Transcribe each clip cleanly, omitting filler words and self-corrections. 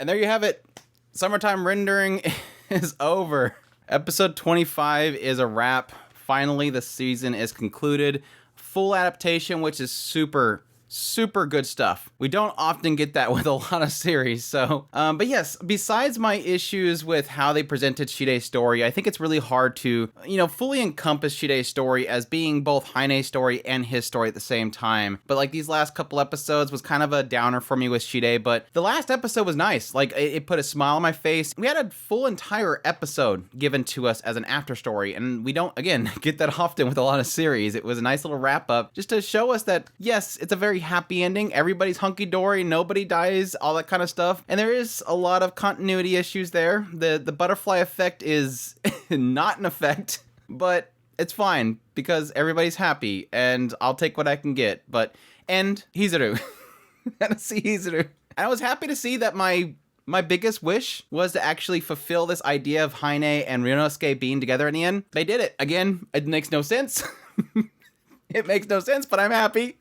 And there you have it. Summertime rendering is over. Episode 25 is a wrap. Finally, the season is concluded. Full adaptation, which is super good stuff. We don't often get that with a lot of series, so... but yes, besides my issues with how they presented Shide's story, I think it's really hard to, fully encompass Shide's story as being both Heine's story and his story at the same time. But, like, these last couple episodes was kind of a downer for me with Shide, but the last episode was nice. Like, it put a smile on my face. We had a full entire episode given to us as an after story, and we don't, again, get that often with a lot of series. It was a nice little wrap-up just to show us that, yes, it's a very happy ending. Everybody's hunky-dory, nobody dies, all that kind of stuff. And there is a lot of continuity issues there. The butterfly effect is not an effect, but it's fine because everybody's happy and I'll take what I can get. And Hizuru. Gotta see Hizuru. And I was happy to see that my biggest wish was to actually fulfill this idea of Heine and Ryunosuke being together in the end. They did it. Again, it makes no sense. It makes no sense, but I'm happy.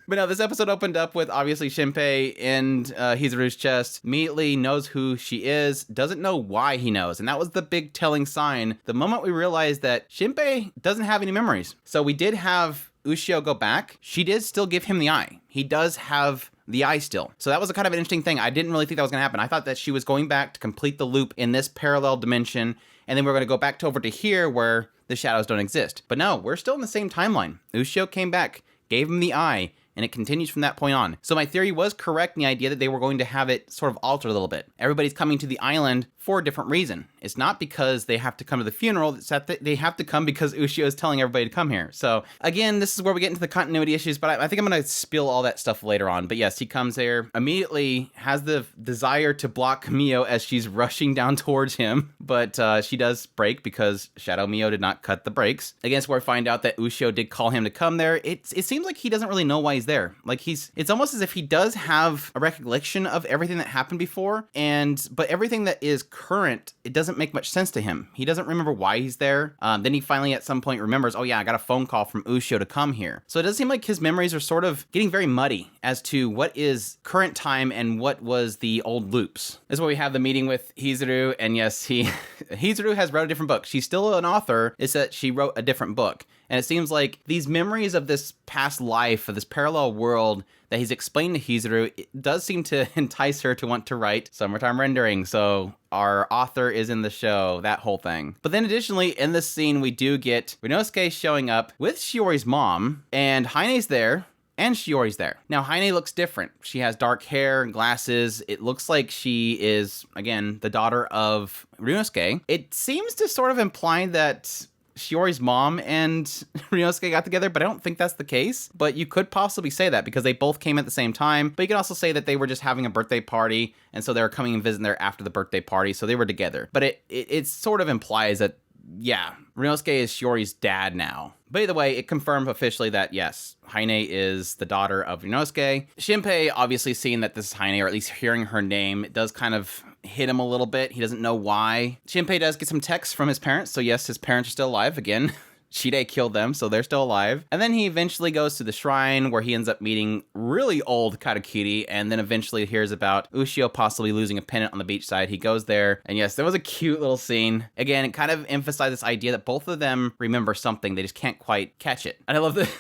But no, this episode opened up with obviously Shinpei in Hizuru's chest, immediately knows who she is, doesn't know why he knows. And that was the big telling sign. The moment we realized that Shinpei doesn't have any memories. So we did have Ushio go back. She did still give him the eye. He does have the eye still. So that was a kind of an interesting thing. I didn't really think that was going to happen. I thought that she was going back to complete the loop in this parallel dimension. And then we're going to go back over to here where the shadows don't exist. But no, we're still in the same timeline. Ushio came back, gave him the eye, and it continues from that point on. So my theory was correct in the idea that they were going to have it sort of altered a little bit. Everybody's coming to the island for a different reason. It's not because they have to come to the funeral, it's that they have to come because Ushio is telling everybody to come here. So again, this is where we get into the continuity issues, but I think I'm going to spill all that stuff later on. But yes, he comes there, immediately has the desire to block Mio as she's rushing down towards him, but she does break because Shadow Mio did not cut the brakes. Again, where I find out that Ushio did call him to come there. It seems like he doesn't really know why he's there. Like it's almost as if he does have a recollection of everything that happened before, but everything that is current, it doesn't make much sense to him. He doesn't remember why he's there. Then he finally at some point remembers, oh yeah, I got a phone call from Ushio to come here. So it does seem like his memories are sort of getting very muddy as to what is current time and what was the old loops. This is where we have the meeting with Hizuru, and yes, Hizuru has wrote a different book. She's still an author, it's that she wrote a different book. And it seems like these memories of this past life, of this parallel world that he's explained to Hizuru, it does seem to entice her to want to write Summertime Rendering. So our author is in the show, that whole thing. But then additionally, in this scene, we do get Ryunosuke showing up with Shiori's mom, and Heine's there, and Shiori's there. Now, Heine looks different. She has dark hair and glasses. It looks like she is, again, the daughter of Ryunosuke. It seems to sort of imply that Shiori's mom and Ryunosuke got together, but I don't think that's the case. But you could possibly say that because they both came at the same time. But you can also say that they were just having a birthday party, and so they were coming and visiting there after the birthday party, so they were together. But it sort of implies that, yeah, Ryunosuke is Shiori's dad now. But either way, it confirmed officially that, yes, Heine is the daughter of Ryunosuke. Shinpei, obviously seeing that this is Heine, or at least hearing her name, it does kind of hit him a little bit. He doesn't know why. Shinpei does get some texts from his parents, so yes, his parents are still alive again. Shide killed them, so they're still alive. And then he eventually goes to the shrine where he ends up meeting really old Katakiri, and then eventually hears about Ushio possibly losing a pendant on the beachside. He goes there, and yes, there was a cute little scene. Again, it kind of emphasized this idea that both of them remember something, they just can't quite catch it. And I love that.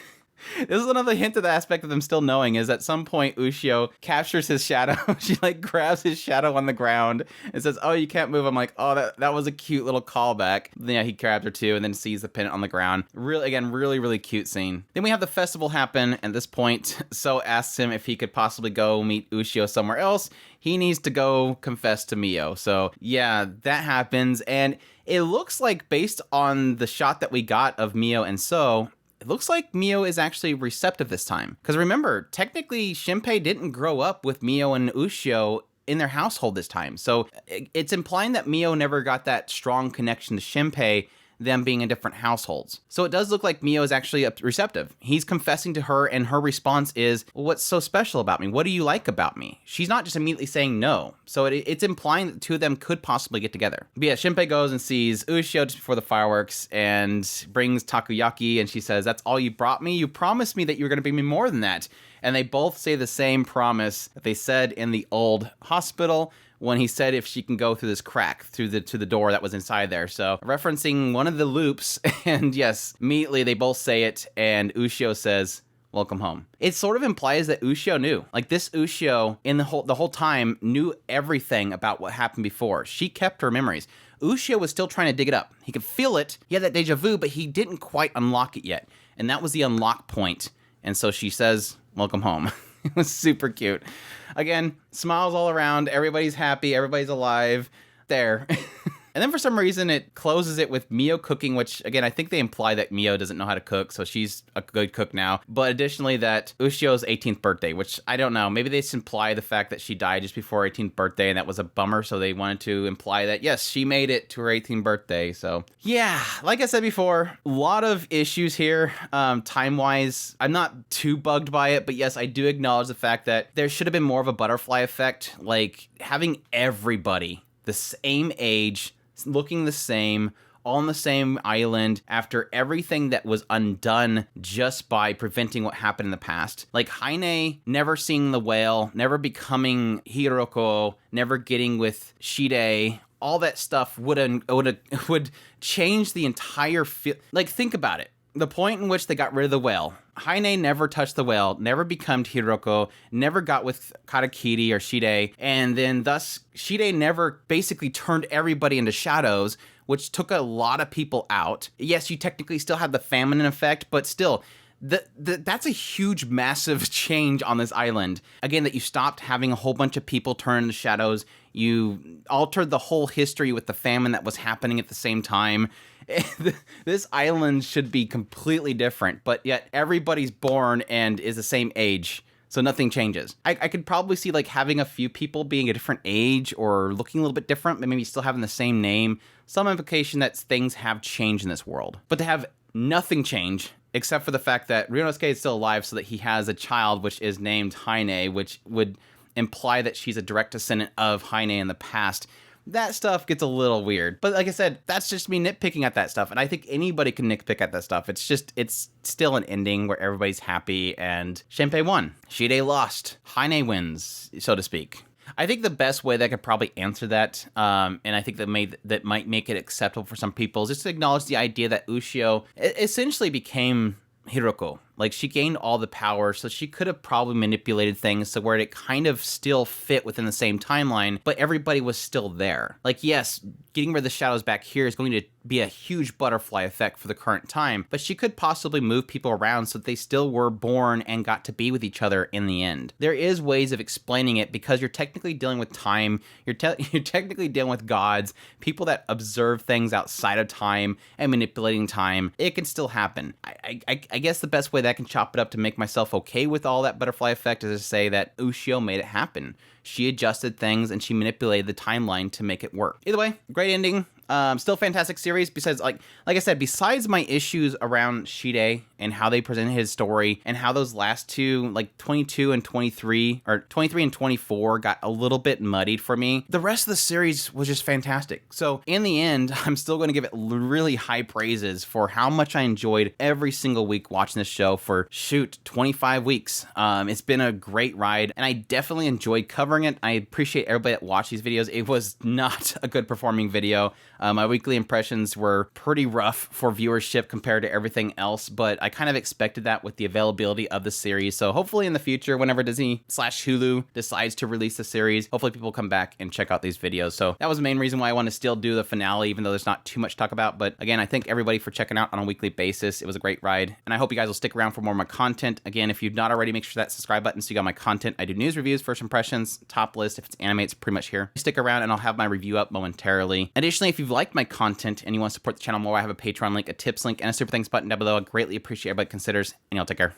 This is another hint of the aspect of them still knowing, is at some point Ushio captures his shadow. She like grabs his shadow on the ground and says, oh, you can't move. I'm like, oh, that was a cute little callback. Then yeah, he grabs her too and then sees the pendant on the ground. Really cute scene. Then we have the festival happen. At this point, So asks him if he could possibly go meet Ushio somewhere else. He needs to go confess to Mio. So yeah, that happens. And it looks like, based on the shot that we got of Mio and So, it looks like Mio is actually receptive this time. Because remember, technically, Shinpei didn't grow up with Mio and Ushio in their household this time. So it's implying that Mio never got that strong connection to Shinpei, them being in different households. So it does look like Mio is actually receptive. He's confessing to her, and her response is, well, what's so special about me? What do you like about me? She's not just immediately saying no. So it's implying that the two of them could possibly get together. But yeah, Shinpei goes and sees Ushio just before the fireworks and brings takoyaki, and she says, that's all you brought me? You promised me that you were going to bring me more than that. And they both say the same promise that they said in the old hospital when he said if she can go through this crack to the door that was inside there. So referencing one of the loops, and yes, immediately they both say it, and Ushio says, "Welcome home." It sort of implies that Ushio knew. Like, this Ushio in the whole time knew everything about what happened before. She kept her memories. Ushio was still trying to dig it up. He could feel it. He had that deja vu, but he didn't quite unlock it yet. And that was the unlock point. And so she says, "Welcome home." It was super cute. Again, smiles all around. Everybody's happy. Everybody's alive. There. And then for some reason, it closes it with Mio cooking, which, again, I think they imply that Mio doesn't know how to cook, so she's a good cook now. But additionally, that Ushio's 18th birthday, which I don't know. Maybe they just imply the fact that she died just before her 18th birthday, and that was a bummer, so they wanted to imply that, yes, she made it to her 18th birthday. So, yeah, like I said before, a lot of issues here, time-wise. I'm not too bugged by it, but yes, I do acknowledge the fact that there should have been more of a butterfly effect, like having everybody the same age, looking the same, all on the same island after everything that was undone just by preventing what happened in the past. Like Haine never seeing the whale, never becoming Hiroko, never getting with Shide, all that stuff would change the entire feel. Like, think about it. The point in which they got rid of the whale, Haine never touched the whale, never became Hiroko, never got with Katakiri or Shide, and then thus Shide never basically turned everybody into shadows, which took a lot of people out. Yes, you technically still had the famine effect, but still, that's a huge, massive change on this island. Again, that you stopped having a whole bunch of people turn into shadows. You altered the whole history with the famine that was happening at the same time. This island should be completely different, but yet everybody's born and is the same age, so nothing changes. I could probably see like having a few people being a different age or looking a little bit different, but maybe still having the same name. Some implication that things have changed in this world. But to have nothing change, except for the fact that Ryunosuke is still alive so that he has a child which is named Haine, which would imply that she's a direct descendant of Haine in the past. That stuff gets a little weird. But like I said, that's just me nitpicking at that stuff. And I think anybody can nitpick at that stuff. It's still an ending where everybody's happy and Shenpei won. Shide lost. Haine wins, so to speak. I think the best way that I could probably answer that, and I think that might make it acceptable for some people, is just to acknowledge the idea that Ushio essentially became Hiroko. Like, she gained all the power, so she could have probably manipulated things to where it kind of still fit within the same timeline, but everybody was still there. Like, yes, getting rid of the shadows back here is going to be a huge butterfly effect for the current time, but she could possibly move people around so that they still were born and got to be with each other in the end. There is ways of explaining it because you're technically dealing with time, you're technically dealing with gods, people that observe things outside of time and manipulating time. It can still happen. I guess the best way that I can chop it up to make myself okay with all that butterfly effect is to say that Ushio made it happen. She adjusted things and she manipulated the timeline to make it work. Either way, great ending. Still fantastic series. Besides, like I said, besides my issues around Shide and how they presented his story and how those last two, like 22 and 23, or 23 and 24, got a little bit muddied for me, the rest of the series was just fantastic. So in the end, I'm still going to give it really high praises for how much I enjoyed every single week watching this show for, 25 weeks. It's been a great ride, and I definitely enjoyed covering it. I appreciate everybody that watched these videos. It was not a good performing video. My weekly impressions were pretty rough for viewership compared to everything else, but I kind of expected that with the availability of the series. So hopefully in the future, whenever Disney/Hulu decides to release the series, hopefully people come back and check out these videos. So that was the main reason why I want to still do the finale, even though there's not too much to talk about. But again, I thank everybody for checking out on a weekly basis. It was a great ride, and I hope you guys will stick around for more of my content. Again, if you've not already, make sure that subscribe button so you got my content. I do news, reviews, first impressions, top list. If it's anime, it's pretty much here. Stick around and I'll have my review up momentarily. Additionally, if you've liked my content and you want to support the channel more, I have a Patreon link, a tips link, and a super thanks button down below. I greatly appreciate everybody considers, and y'all take care.